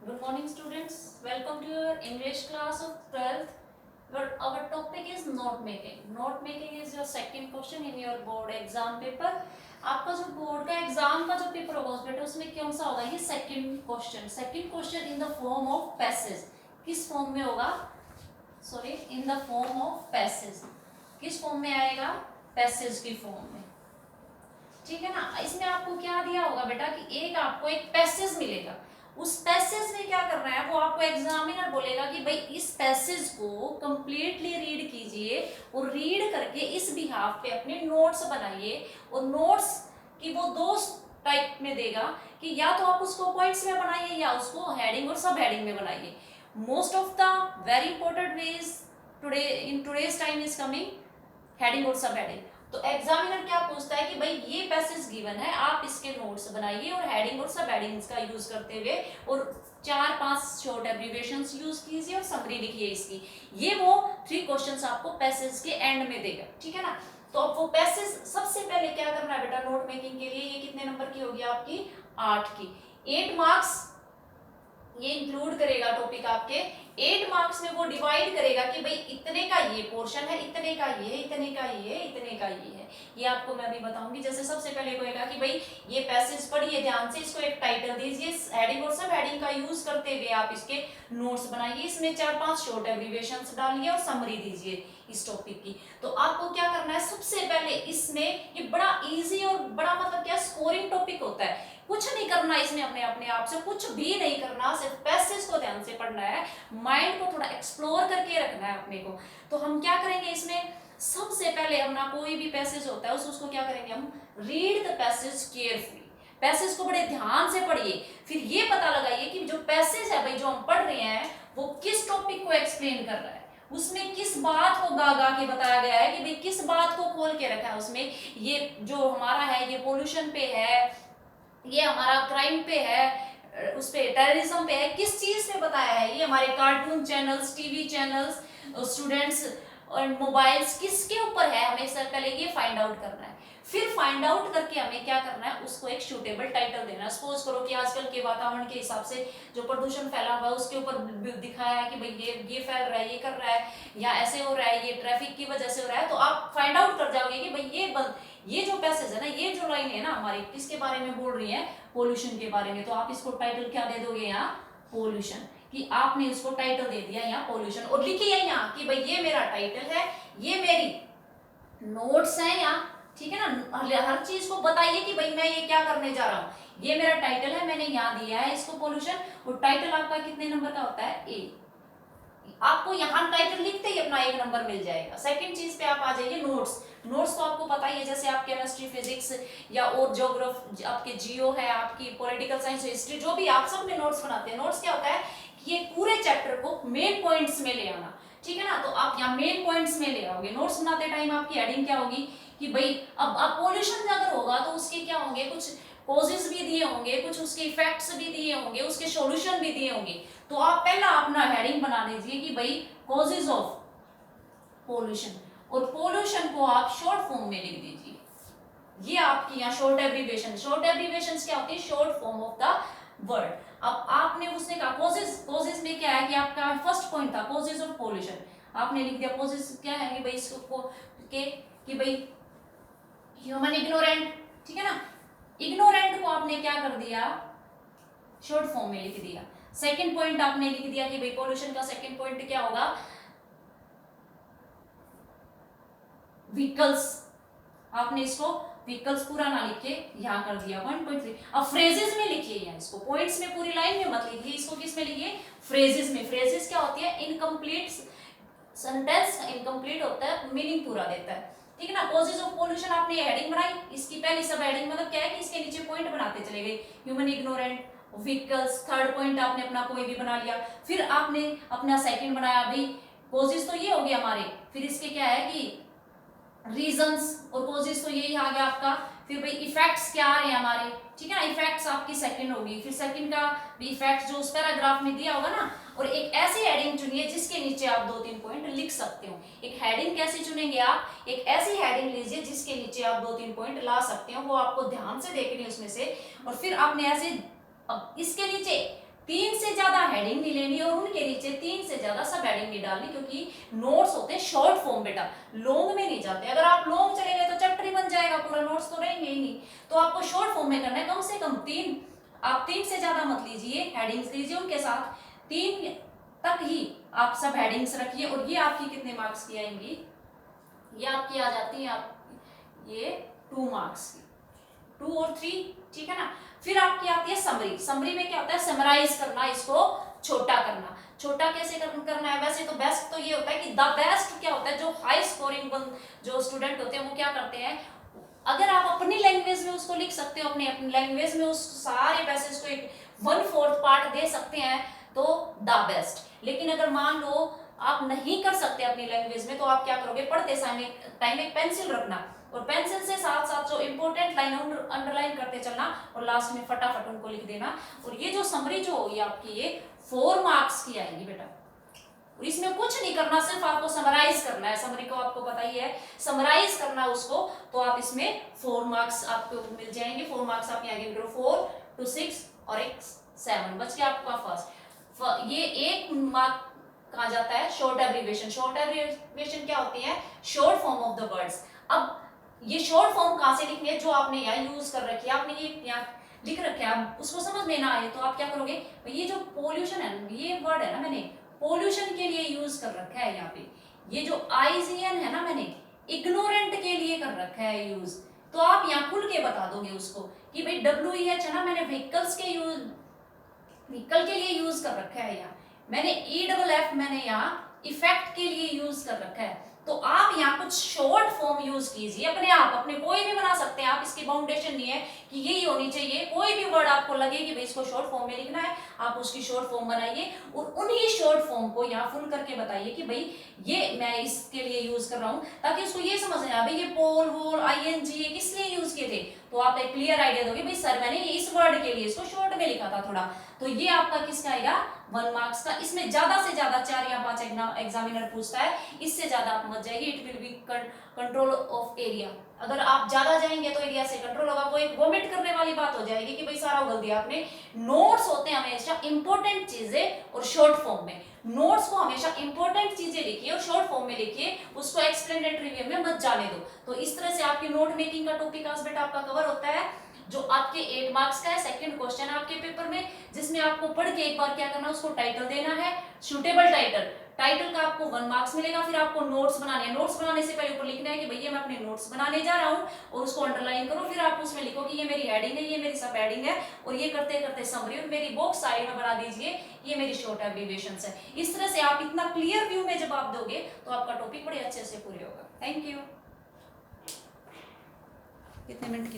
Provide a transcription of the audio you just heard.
Good morning, students. Welcome to your English class of 12th. Our topic is note making. Note making is your second question in your board exam paper. आपका जो board का exam का जो paper होगा उस बेटा उसमें कौन सा होगा ये second question in the form of passage किस फॉर्म में होगा sorry in the form of passage किस फॉर्म में आएगा पैसेज की फॉर्म में ठीक है ना। इसमें आपको क्या दिया होगा बेटा कि एक आपको एक पैसेज मिलेगा, उस पैसेज में क्या करना है वो आपको एग्जामिनर बोलेगा कि भाई इस पैसेज को कंप्लीटली रीड कीजिए और रीड करके इस बिहाफ पे अपने नोट्स बनाइए। और नोट्स की वो दो टाइप में देगा कि या तो आप उसको पॉइंट्स में बनाइए या उसको हेडिंग और सब हेडिंग में बनाइए। Most of the very important way is today in today's time is coming heading और सब हेडिंग। तो एग्जामिनर क्या पूछता है कि भाई ये पैसेज गिवन है, आप इसके नोट्स बनाइए और हेडिंग और सब हेडिंग्स का यूज करते हुए और 4-5 शॉर्ट एब्रिविएशंस यूज कीजिए और समरी लिखिए इसकी। ये वो 3 क्वेश्चंस आपको पैसेज के एंड में देगा, ठीक है ना। तो अब वो पैसेज सबसे पहले क्या करना है बेटा नोट मेकिंग के लिए, ये कितने नंबर की होगी आपकी 8 की। 8 मार्क्स ये इंक्लूड करेगा टॉपिक आपके। 8 मार्क्स में वो डिवाइड करेगा कि भाई इतने का ये पोर्शन है, इतने का ये है, इतने का ये है, इतने का ये है। ये आपको मैं अभी बताऊंगी। जैसे सबसे पहले कहेगा कि भाई ये पैसेज पढ़िए ध्यान से, इसको एक टाइटल दीजिए, हेडिंग और सब हेडिंग का यूज करते हुए आप इसके नोट्स बनाइए, इसमें 4-5 शॉर्ट एब्रिविएशंस डालिए और समरी दीजिए इस टॉपिक की। तो आपको क्या करना है सबसे पहले इसमें, ये बड़ा इजी और बड़ा मतलब क्या स्कोरिंग टॉपिक होता है। कुछ नहीं करना इसमें, अपने आप से कुछ भी नहीं करना, सिर्फ पैसेज को ध्यान से पढ़ना है, माइंड को थोड़ा एक्सप्लोर करके रखना है अपने को। तो हम क्या करेंगे इसमें, सबसे पहले अपना कोई भी पैसेज होता है उसको क्या करेंगे हम, read the passage carefully. Passage को बड़े ध्यान से पढ़िए, फिर ये पता लगाइए कि जो पैसेज है भाई जो हम पढ़ रहे हैं वो किस टॉपिक को एक्सप्लेन कर रहा है, उसमें किस बात को गा के बताया गया है कि भाई किस बात को खोल के रखा है उसमें। ये जो हमारा है ये पोल्यूशन पे है, ये हमारा क्राइम पे है, उस पे टेररिज्म पे है, किस चीज पे बताया है, ये हमारे cartoon channels, TV channels, students और मोबाइल्स किसके ऊपर है, हमें सर पहले ये फाइंड आउट करना है। फिर फाइंड आउट करके हमें क्या करना है, उसको एक सूटेबल टाइटल देना है। सपोज करो कि आजकल के वातावरण के हिसाब से जो प्रदूषण फैला हुआ है उसके ऊपर दिखाया है कि भाई ये फैल रहा है, ये कर रहा है, या ऐसे हो रहा है, ये ट्रैफिक की वजह से हो रहा है। तो आप फाइंड आउट कर जाओगे कि भाई ये जो पैसेज है ना, ये जो लाइन है ना हमारी किसके बारे में बोल रही है, पोल्यूशन के बारे में। तो आप इसको टाइटल क्या दे दोगे यहाँ, पोल्यूशन, कि आपने इसको टाइटल दे दिया यहाँ पोल्यूशन। और लिखिए यहाँ कि भाई ये मेरा टाइटल है, ये मेरी नोट्स हैं यहाँ, ठीक है ना। हर चीज को बताइए कि भाई मैं ये क्या करने जा रहा हूँ, ये मेरा टाइटल है, मैंने यहाँ दिया है इसको पोल्यूशन। और टाइटल आपका कितने नंबर का होता है, ए। आपको यहाँ टाइटल लिखते ही अपना 1 नंबर मिल जाएगा। सेकंड चीज पे आप आ जाइए नोट्स। नोट्स तो आपको पता ही है, जैसे आप केमिस्ट्री, फिजिक्स या और ज्योग्राफी, आपके जियो है, आपकी पॉलिटिकल साइंस, हिस्ट्री, जो भी आप सब में नोट्स बनाते हैं। नोट्स क्या होता है कि ये पूरे चैप्टर को मेन पॉइंट्स में ले आना, ठीक है ना। तो आप यहाँ मेन पॉइंट्स में ले आओगे। नोट्स बनाते टाइम आपकी हेडिंग क्या होगी कि भाई अब पोल्यूशन अगर होगा तो उसके क्या होंगे, कुछ कॉजेस भी दिए होंगे, कुछ उसके इफेक्ट्स भी दिए होंगे, उसके सॉल्यूशन भी दिए होंगे। तो आप पहला अपना हेडिंग बना लीजिए कि भाई कॉजेज ऑफ पोल्यूशन, और पोल्यूशन को आप शॉर्ट फॉर्म में लिख दीजिए। ये आपकी यहाँ शॉर्ट एब्रिविएशन। शॉर्ट एब्रिविएशंस क्या होती है, short form of the word. अब आपने उसने कहा कॉजेज में क्या है कि आपका फर्स्ट पॉइंट था कॉजेज ऑफ पोल्यूशन, आपने लिख दिया कॉजेज क्या है कि भाई इसको कि भाई ह्यूमन इग्नोरेंट, ठीक है ना। इग्नोरेंट को आपने क्या कर दिया, शॉर्ट फॉर्म में लिख दिया। सेकंड पॉइंट आपने लिख दिया कि भाई पोल्यूशन का सेकंड पॉइंट क्या होगा, व्हीकल्स। आपने इसको व्हीकल्स पूरा ना लिख के यहां कर दिया 1.3। अब फ्रेजेस में लिखिए यहाँ, इसको पॉइंट्स में पूरी लाइन में मत लिखिए, इसको किस में लिखिए, फ्रेजेस में। फ्रेजेस क्या होती है, इनकम्प्लीट सेंटेंस, इनकम्प्लीट होता है, मीनिंग पूरा देता है, ठीक है ना। कॉजेज ऑफ पोल्यूशन आपने हेडिंग बनाई, इसकी पहली सब हेडिंग मतलब क्या है कि इसके नीचे पॉइंट बनाते चले गए, human ignorant, vehicles. Third point आपने अपना कोई भी बना लिया, फिर आपने अपना सेकंड बनाया, भाई कॉजेज तो ये हो गए हमारे, फिर इसके क्या है कि रीजंस, और कॉजेज तो यही आ गया आपका। फिर भाई इफेक्ट्स क्या आ रहे हैं हमारे, ठीक है ना, इफेक्ट्स आपकी सेकंड होगी। फिर सेकंड का भी इफेक्ट्स जो उस पैराग्राफ में दिया होगा ना। और एक ऐसी हेडिंग चुनिए जिसके नीचे आप 2-3 पॉइंट लिख सकते हो। एक हेडिंग कैसे चुनेंगे आप, एक ऐसी हेडिंग लीजिए जिसके नीचे आप 2-3 पॉइंट ला सकते हो, वो आपको ध्यान से देखनी है उसमें से। और फिर आपने ऐसे, अब इसके नीचे 3 से ज्यादा हेडिंग नहीं लेनी और उनके नीचे 3 से ज्यादा सब हेडिंग नहीं डालनी, क्योंकि नोट्स होते हैं शॉर्ट फॉर्म बेटा, लॉन्ग में नहीं जाते। अगर आप लॉन्ग चले गए तो चैप्टर ही बन जाएगा पूरा, नोट्स तो रहेंगे ही नहीं। तो आपको शॉर्ट फॉर्म में करना है, कम से कम 3, आप 3 से ज्यादा मत लीजिए, हेडिंग्स लीजिए उनके साथ 3 तक ही आप सब हेडिंग्स रखिए। और ये आपकी कितने मार्क्स की आएंगी, ये आपकी आ जाती है आप ये 2 मार्क्स की, 2 और 3, ठीक है ना। फिर आपकी आती है समरी। समरी में क्या होता है, समराइज करना, इसको छोटा करना। छोटा कैसे करना है, वैसे तो बेस्ट तो ये होता है कि द बेस्ट क्या होता है, जो हाई स्कोरिंग जो स्टूडेंट होते हैं वो क्या करते हैं, अगर आप अपनी लैंग्वेज में उसको लिख सकते हो, अपनी लैंग्वेज में उस सारे पैसेज को एक 1/4 पार्ट दे सकते हैं तो द बेस्ट। लेकिन अगर मान लो आप नहीं कर सकते अपनी लैंग्वेज में, तो आप क्या करोगे, पढ़ते समय टाइम एक पेंसिल रखना और पेंसिल से साथ साथ जो इंपॉर्टेंट लाइन अंडरलाइन करते चलना और लास्ट में फटाफट उनको लिख देना। और ये जो समरी जो होगी आपकी, ये 4 मार्क्स की आएगी बेटा। और इसमें कुछ नहीं करना, सिर्फ आपको समराइज करना है। समरी को आपको पता ही है, समराइज करना उसको, तो आप इसमें 4 मार्क्स आपको मिल जाएंगे। 4 मार्क्स आप यहाँ गिव करो, 4 to 6 और एक 7 बच गया आपका फर्स्ट। ये 1 मार्क कहा जाता है शॉर्ट एब्रीविएशन। शॉर्ट एब्रीविएशन क्या होती है, short form of the words. अब ये शॉर्ट फॉर्म कहाँ से लिखनी है, जो आपने यहाँ यूज कर रखी है, आपने ये यहाँ लिख रखा है, उसको समझ में ना आए तो आप क्या करोगे, ये जो पोल्यूशन है, ये वर्ड है ना, मैंने पोल्यूशन के लिए यूज कर रखा है यहाँ पे। ये जो आईजीएन है ना, मैंने इग्नोरेंट के लिए कर रखा है यूज। तो आप यहाँ खुल के बता दोगे उसको कि भाई WEH है ना, मैंने व्हीकल के लिए यूज कर रखा है यहाँ। मैंने EFF मैंने यहाँ इफेक्ट के लिए यूज कर रखा है। तो आप यहाँ कुछ शॉर्ट फॉर्म यूज कीजिए अपने आप, अपने कोई भी बना सकते हैं आप, इसकी बाउंडेशन नहीं है कि यही होनी चाहिए। कोई भी वर्ड आपको लगे कि भाई इसको शॉर्ट फॉर्म में लिखना है, आप उसकी शॉर्ट फॉर्म बनाइए और उन्हीं शॉर्ट फॉर्म को यहाँ फुल करके बताइए कि भाई ये मैं इसके लिए यूज कर रहा हूँ, ताकि उसको ये समझ आए भाई ये पोल वोल ING ये किस लिए यूज किए थे। तो आप एक क्लियर आइडिया दोगे, भाई सर मैंने इस वर्ड के लिए इसको शॉर्ट में लिखा था थोड़ा। तो ये आपका किसका आएगा, 1 मार्क्स का। इसमें ज्यादा से ज्यादा 4 या 5 एग्जामिनर पूछता है, इससे ज्यादा आप मत जाइए। It will be control of area. अगर आप ज्यादा जाएंगे तो एरिया से कंट्रोल होगा, वो एक वोमिट करने वाली बात हो जाएगी कि भाई सारा उगल दिया आपने। नोट्स होते हैं हमेशा इंपॉर्टेंट चीजें और शॉर्ट फॉर्म में। नोट्स को हमेशा इंपॉर्टेंट चीजें लिखिए और शॉर्ट फॉर्म में लिखिए, उसको एक्सप्लेनेटरी वे में मत जाने दो। तो इस तरह से आपकी नोट मेकिंग का टॉपिक आज बेटा आपका कवर होता है, जो आपके 8 मार्क्स का है। सेकंड क्वेश्चन आपके पेपर में, जिसमें आपको पढ़ के एक बार क्या करना है, उसको टाइटल देना है, सूटेबल टाइटल। टाइटल का आपको 1 मार्क्स मिलेगा। फिर आपको नोट्स बनाने हैं। नोट्स बनाने से पहले ऊपर लिखना है कि भैया मैं अपने नोट्स बनाने जा रहा हूँ, और उसको अंडरलाइन करो। फिर आप उसमें लिखो कि ये मेरी हेडिंग है, ये मेरी सब हेडिंग है, और ये करते करते समरी, और मेरी बॉक्स साइड में बना दीजिए ये मेरी शॉर्ट एब्रीविएशंस है। इस तरह से आप इतना क्लियर व्यू में जब आप दोगे तो आपका टॉपिक बड़े अच्छे से पूरे होगा। Thank you. कितने मिनट की